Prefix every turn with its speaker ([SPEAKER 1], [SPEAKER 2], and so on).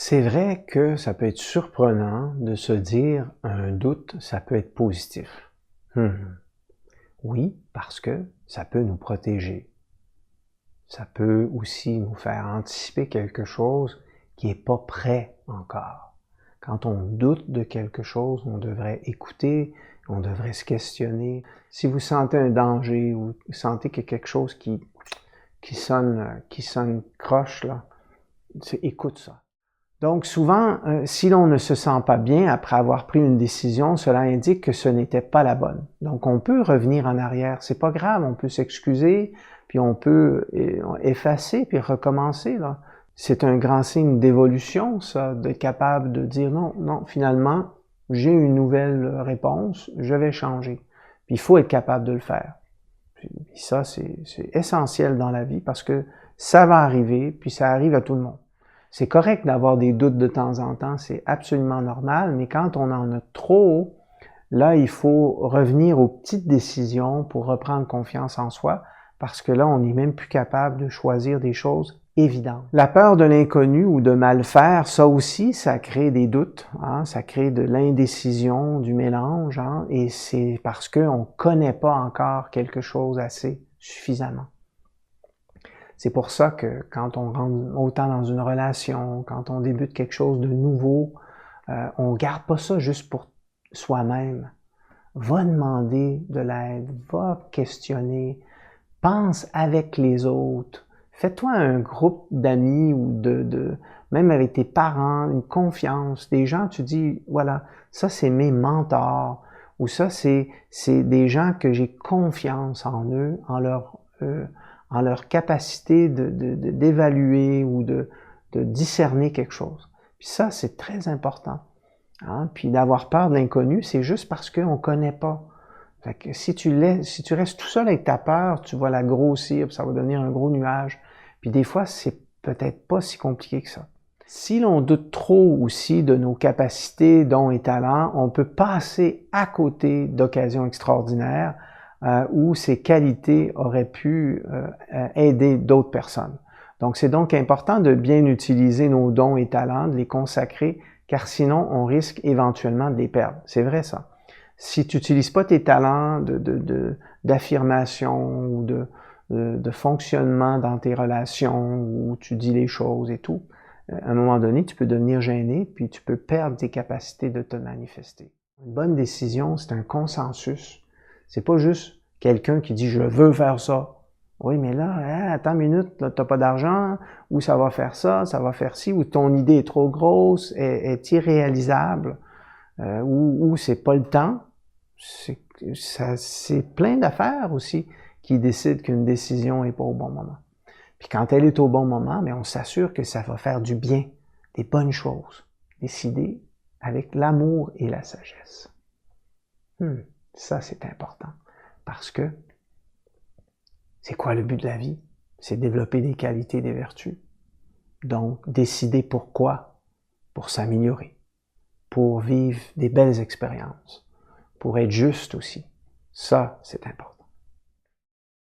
[SPEAKER 1] C'est vrai que ça peut être surprenant de se dire un doute, ça peut être positif. Oui, parce que ça peut nous protéger. Ça peut aussi nous faire anticiper quelque chose qui n'est pas prêt encore. Quand on doute de quelque chose, on devrait écouter, on devrait se questionner. Si vous sentez un danger ou sentez qu'il y a quelque chose qui sonne croche, là, écoute ça. Donc souvent, si l'on ne se sent pas bien après avoir pris une décision, cela indique que ce n'était pas la bonne. Donc on peut revenir en arrière, c'est pas grave, on peut s'excuser, puis on peut effacer puis recommencer là. C'est un grand signe d'évolution, ça, d'être capable de dire non, finalement, j'ai une nouvelle réponse, je vais changer. Puis il faut être capable de le faire. Puis ça, c'est essentiel dans la vie parce que ça va arriver, puis ça arrive à tout le monde. C'est correct d'avoir des doutes de temps en temps, c'est absolument normal, mais quand on en a trop, là, il faut revenir aux petites décisions pour reprendre confiance en soi, parce que là, on n'est même plus capable de choisir des choses évidentes. La peur de l'inconnu ou de mal faire, ça aussi, ça crée des doutes, hein, ça crée de l'indécision, du mélange, hein, et c'est parce qu'on ne connaît pas encore quelque chose assez suffisamment. C'est pour ça que quand on rentre autant dans une relation, quand on débute quelque chose de nouveau, on ne garde pas ça juste pour soi-même. Va demander de l'aide, va questionner, pense avec les autres. Fais-toi un groupe d'amis ou même avec tes parents, une confiance, des gens, tu dis, voilà, ça c'est mes mentors, ou ça c'est des gens que j'ai confiance en eux, en leur capacité d'évaluer ou de discerner quelque chose. Puis ça, c'est très important. Hein? Puis d'avoir peur de l'inconnu, c'est juste parce qu'on ne connaît pas. Fait que si tu restes tout seul avec ta peur, tu vas la grossir, puis ça va devenir un gros nuage. Puis des fois, c'est peut-être pas si compliqué que ça. Si l'on doute trop aussi de nos capacités, dons et talents, on peut passer à côté d'occasions extraordinaires où ces qualités auraient pu aider d'autres personnes. Donc, c'est donc important de bien utiliser nos dons et talents, de les consacrer, car sinon, on risque éventuellement de les perdre. C'est vrai, ça. Si tu n'utilises pas tes talents d'affirmation ou de fonctionnement dans tes relations, où tu dis les choses et tout, à un moment donné, tu peux devenir gêné, puis tu peux perdre tes capacités de te manifester. Une bonne décision, c'est un consensus. C'est pas juste quelqu'un qui dit « je veux faire ça ». Oui, mais là, attends une minute, tu n'as pas d'argent, ou ça va faire ça, ça va faire ci, ou ton idée est trop grosse, est irréalisable, ou c'est pas le temps. C'est plein d'affaires aussi qui décident qu'une décision n'est pas au bon moment. Puis quand elle est au bon moment, mais on s'assure que ça va faire du bien, des bonnes choses. Décider avec l'amour et la sagesse. Ça, c'est important. Parce que c'est quoi le but de la vie? C'est développer des qualités, des vertus. Donc, décider pourquoi? Pour s'améliorer, pour vivre des belles expériences, pour être juste aussi. Ça, c'est important.